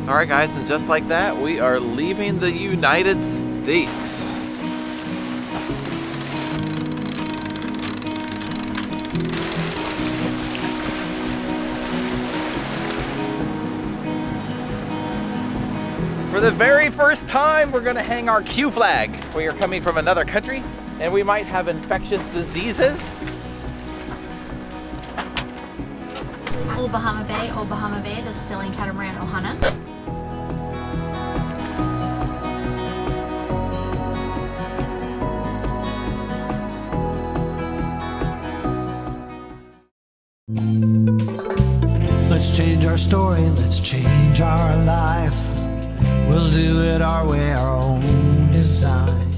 All right, guys, and just like that, we are leaving the United States. For the very first time, we're gonna hang our Q flag. We are coming from another country, and we might have infectious diseases. Old Bahama Bay, the sailing catamaran Ohana. Let's change our story, let's change our life. We'll do it our way, our own design.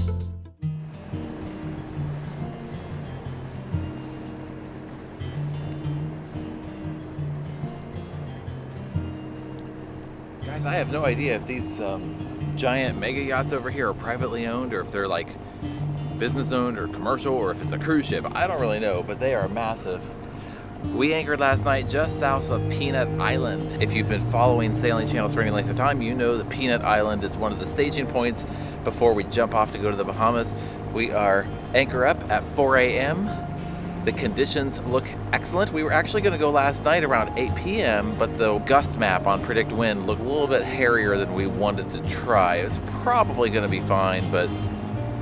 Guys, I have no idea if these giant mega yachts over here are privately owned or if they're like business owned or commercial or if it's a cruise ship. I don't really know, but they are massive. We anchored last night just south of Peanut Island. If you've been following sailing channels for any length of time, you know that Peanut Island is one of the staging points before we jump off to go to the Bahamas. We are anchor up at 4 a.m. The conditions look excellent. We were actually going to go last night around 8 p.m., but the gust map on Predict Wind looked a little bit hairier than we wanted to try. It's probably going to be fine, but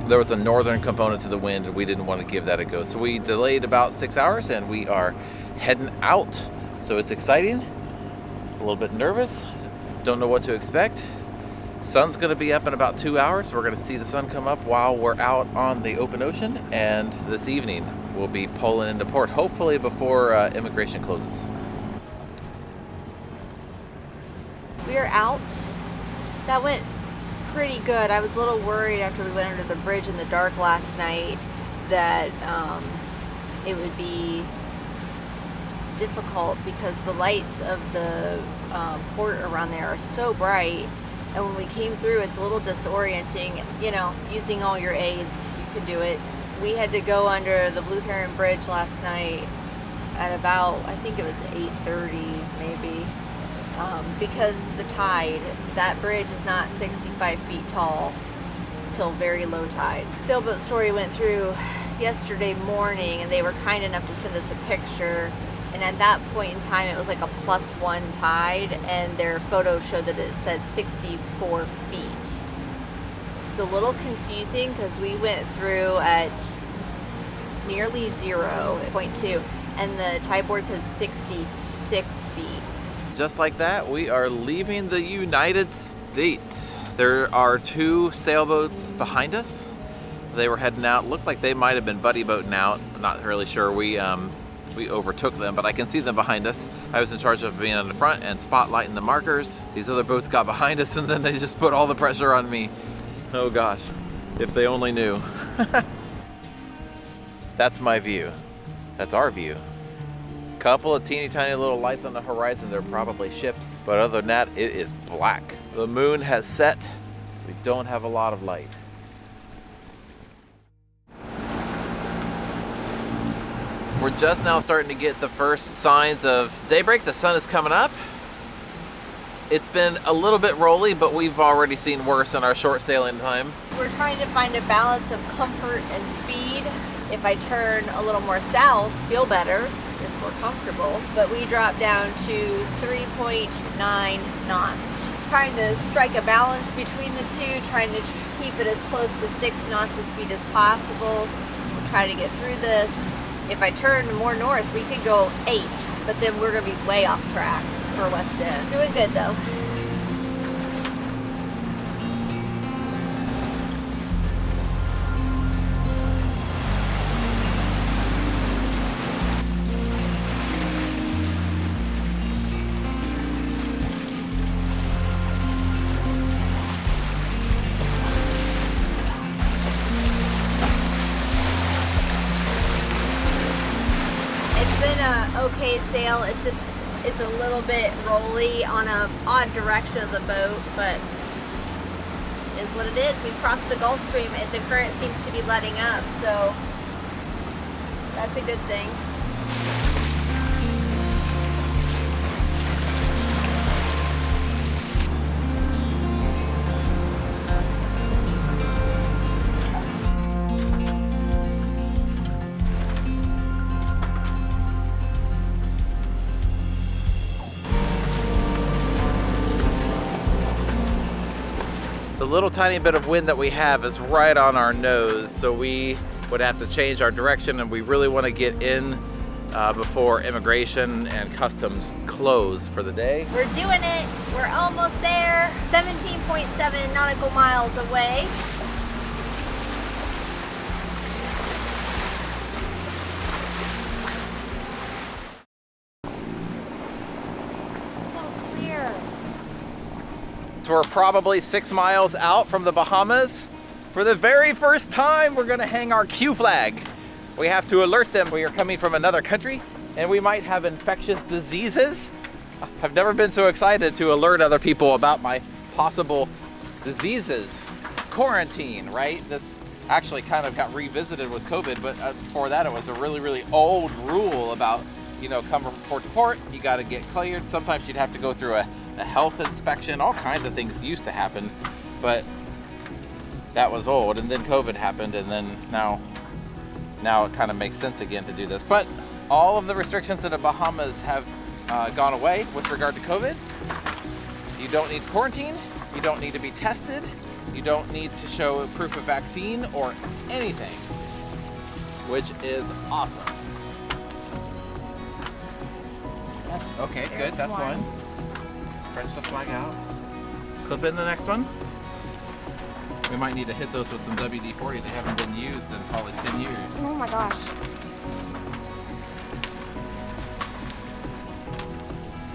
there was a northern component to the wind and we didn't want to give that a go. So we delayed about 6 hours and we are heading out. So it's exciting, a little bit nervous, don't know what to expect. Sun's going to be up in about 2 hours. We're going to see the sun come up while we're out on the open ocean, and this evening we'll be pulling into port, hopefully before immigration closes. We are out. That went pretty good. I was a little worried after we went under the bridge in the dark last night that it would be difficult because the lights of the port around there are so bright, and when we came through it's a little disorienting. You know, using all your aids, you can do it. We had to go under the Blue Heron Bridge last night at about, I think it was 8:30 maybe, because the tide, that bridge is not 65 feet tall till very low tide. Sailboat Story went through yesterday morning and they were kind enough to send us a picture, and at that point in time it was like a +1 tide and their photo showed that it said 64 feet. It's a little confusing because we went through at nearly 0.2 and the tide board says 66 feet. Just like that, we are leaving the United States. There are 2 sailboats behind us. They were heading out. Looked like they might have been buddy boating out. I'm not really sure. We overtook them, but I can see them behind us. I was in charge of being on the front and spotlighting the markers. These other boats got behind us and then they just put all the pressure on me. Oh gosh, if they only knew. That's my view. That's our view. Couple of teeny tiny little lights on the horizon. They're probably ships, but other than that, it is black. The moon has set. We don't have a lot of light. We're just now starting to get the first signs of daybreak. The sun is coming up. It's been a little bit rolly, but we've already seen worse in our short sailing time. We're trying to find a balance of comfort and speed. If I turn a little more south, feel better, it's more comfortable, but we dropped down to 3.9 knots. Trying to strike a balance between the two, trying to keep it as close to 6 knots of speed as possible. We'll try to get through this. If I turn more north, we could go 8, but then we're gonna be way off track for West End. Doing good though. Okay sail. It's a little bit rolly on a odd direction of the boat, but is what it is. We've crossed the Gulf Stream and the current seems to be letting up, so that's a good thing. little tiny bit of wind that we have is right on our nose, so we would have to change our direction, and we really want to get in before immigration and customs close for the day. We're doing it. We're almost there. 17.7 nautical miles away. So clear. So we're probably 6 miles out from the Bahamas. For the very first time, we're gonna hang our Q flag. We have to alert them we are coming from another country and we might have infectious diseases. I've never been so excited to alert other people about my possible diseases. Quarantine, right? This actually kind of got revisited with COVID, but before that it was a really, really old rule about, you know, coming from port to port, you gotta get cleared. Sometimes you'd have to go through a health inspection. All kinds of things used to happen, but that was old. And then COVID happened, and then now it kind of makes sense again to do this. But all of the restrictions in the Bahamas have gone away with regard to COVID. You don't need quarantine, you don't need to be tested, you don't need to show proof of vaccine or anything, which is awesome. That's okay, good, that's one. Stretch the flag out. Clip in the next one. We might need to hit those with some WD-40. They haven't been used in probably 10 years. Oh my gosh.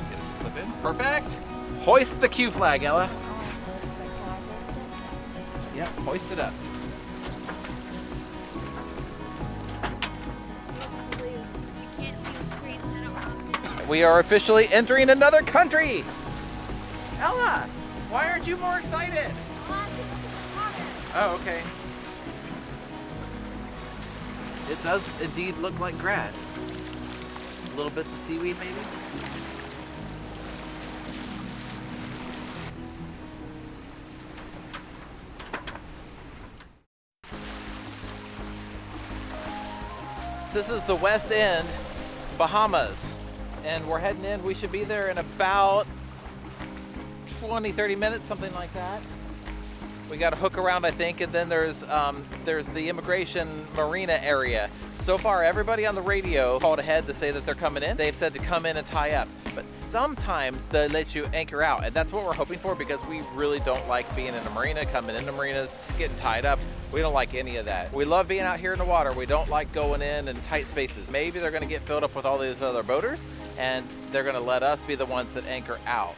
Get it to clip in. Perfect. Hoist the Q flag, Ella. Yep, hoist it up. You can't see the screen, so I don't know. We are officially entering another country. Ella, why aren't you more excited? Oh, okay. It does indeed look like grass. Little bits of seaweed, maybe? This is the West End, Bahamas, and we're heading in. We should be there in about 20-30 minutes, something like that. We got to hook around, I think, and then there's the immigration marina area. So far, everybody on the radio called ahead to say that they're coming in. They've said to come in and tie up, but sometimes they let you anchor out, and that's what we're hoping for, because we really don't like being in a marina, coming into marinas, getting tied up. We don't like any of that. We love being out here in the water. We don't like going in tight spaces. Maybe they're going to get filled up with all these other boaters, and they're going to let us be the ones that anchor out.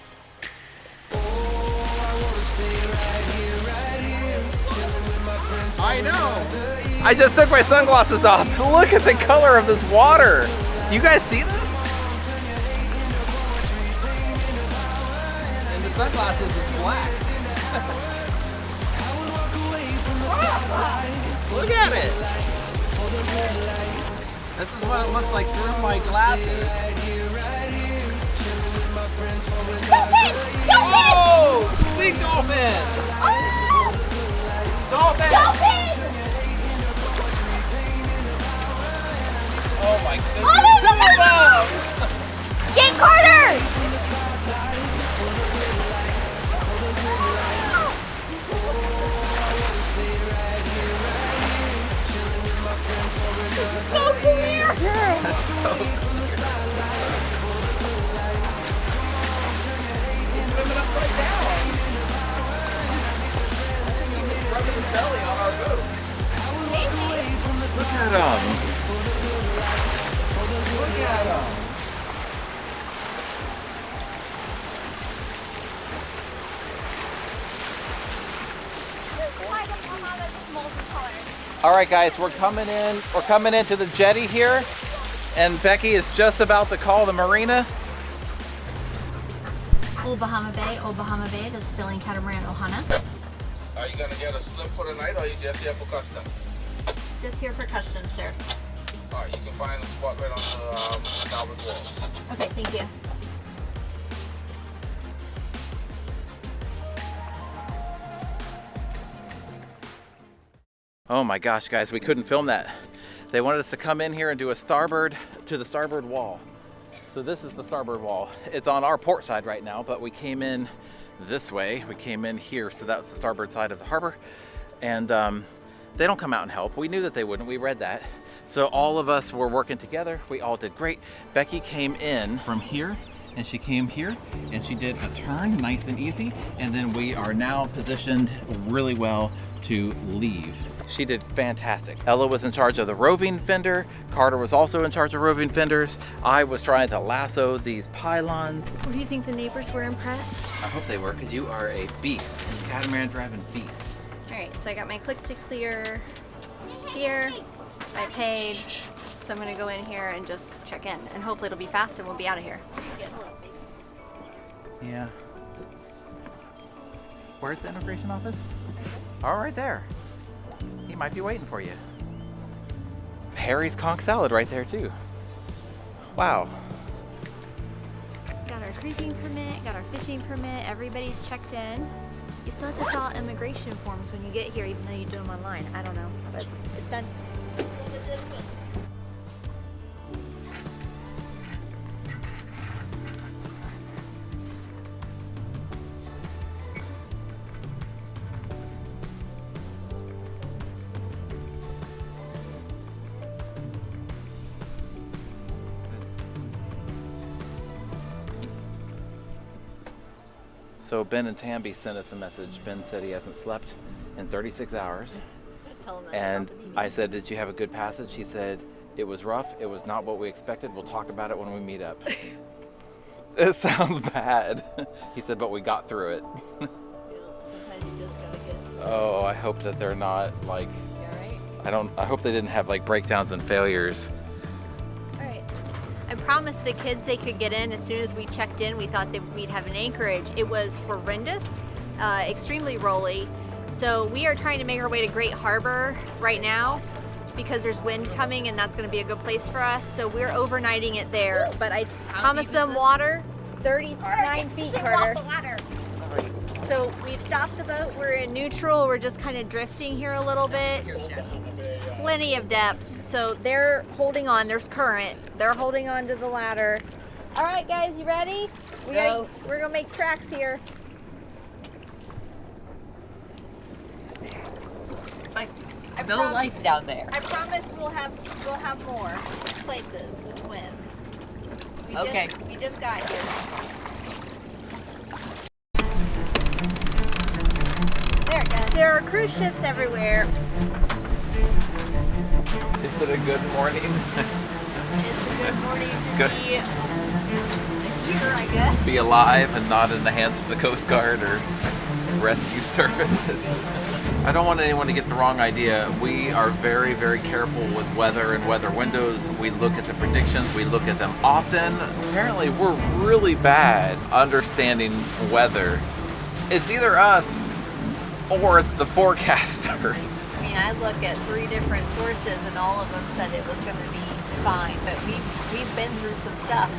I know! I just took my sunglasses off. Look at the color of this water. You guys see this? And the sunglasses is black. Look at it! This is what it looks like through my glasses. Dolphin! Dolphin! Oh! Big dolphin! Oh! Dolphin! Dolphin! Oh my goodness! Oh, there's another one! Get Carter! This is so clear! That's so clear. He's swimming upside down. He's rubbing his belly on our boat. Look at him. Look at him. All right, guys, we're coming in. We're coming into the jetty here, and Becky is just about to call the marina. Old Bahama Bay, the sailing catamaran Ohana. Are you gonna get a slip for the night, or you just here for customs? Just here for customs, sir. Alright, you can find a spot right on the starboard wall. Okay, thank you. Oh my gosh, guys, we couldn't film that. They wanted us to come in here and do a starboard to the starboard wall. So this is the starboard wall. It's on our port side right now, but we came in this way. We came in here, so that's the starboard side of the harbor. And they don't come out and help. We knew that they wouldn't, we read that. So all of us were working together. We all did great. Becky came in from here, and she came here, and she did a turn, nice and easy. And then we are now positioned really well to leave. She did fantastic. Ella was in charge of the roving fender. Carter was also in charge of roving fenders. I was trying to lasso these pylons. What do you think, the neighbors were impressed? I hope they were, because you are a beast, catamaran driving beast. All right, so I got my click to clear here. I paid, so I'm gonna go in here and just check in, and hopefully it'll be fast and we'll be out of here. Yeah. Where's the immigration office? Oh, right there. He might be waiting for you. Harry's conch salad right there too. Wow. Got our cruising permit, got our fishing permit, everybody's checked in. You still have to fill out immigration forms when you get here, even though you do them online. I don't know, but it's done. So Ben and Tamby sent us a message. Ben said he hasn't slept in 36 hours. Tell them that. And I said, did you have a good passage? He said, it was rough. It was not what we expected. We'll talk about it when we meet up. It sounds bad. He said, but we got through it. Sometimes you just gotta get. Oh, I hope that they're not like, You all right? I hope they didn't have like breakdowns and failures. All right. I promised the kids they could get in as soon as we checked in. We thought that we'd have an anchorage. It was horrendous, extremely rolly. So we are trying to make our way to Great Harbor right now because there's wind coming and that's going to be a good place for us. So we're overnighting it there. But I promised them water, 39 feet, Carter. Sorry. So we've stopped the boat. We're in neutral. We're just kind of drifting here a little bit. Plenty of depth. So they're holding on. There's current. They're holding on to the ladder. All right, guys, you ready? We're gonna make tracks here. It's like no life down there. I promise we'll have more places to swim. Okay. We just got here. There it goes. There are cruise ships everywhere. Is it a good morning? It's a good morning to Good. be here, I guess. Be alive and not in the hands of the Coast Guard or rescue services. I don't want anyone to get the wrong idea. We are very, very careful with weather and weather windows. We look at the predictions, we look at them often. Apparently we're really bad understanding weather. It's either us or it's the forecasters. I mean, I look at 3 different sources and all of them said it was going to be fine, but we've been through some stuff.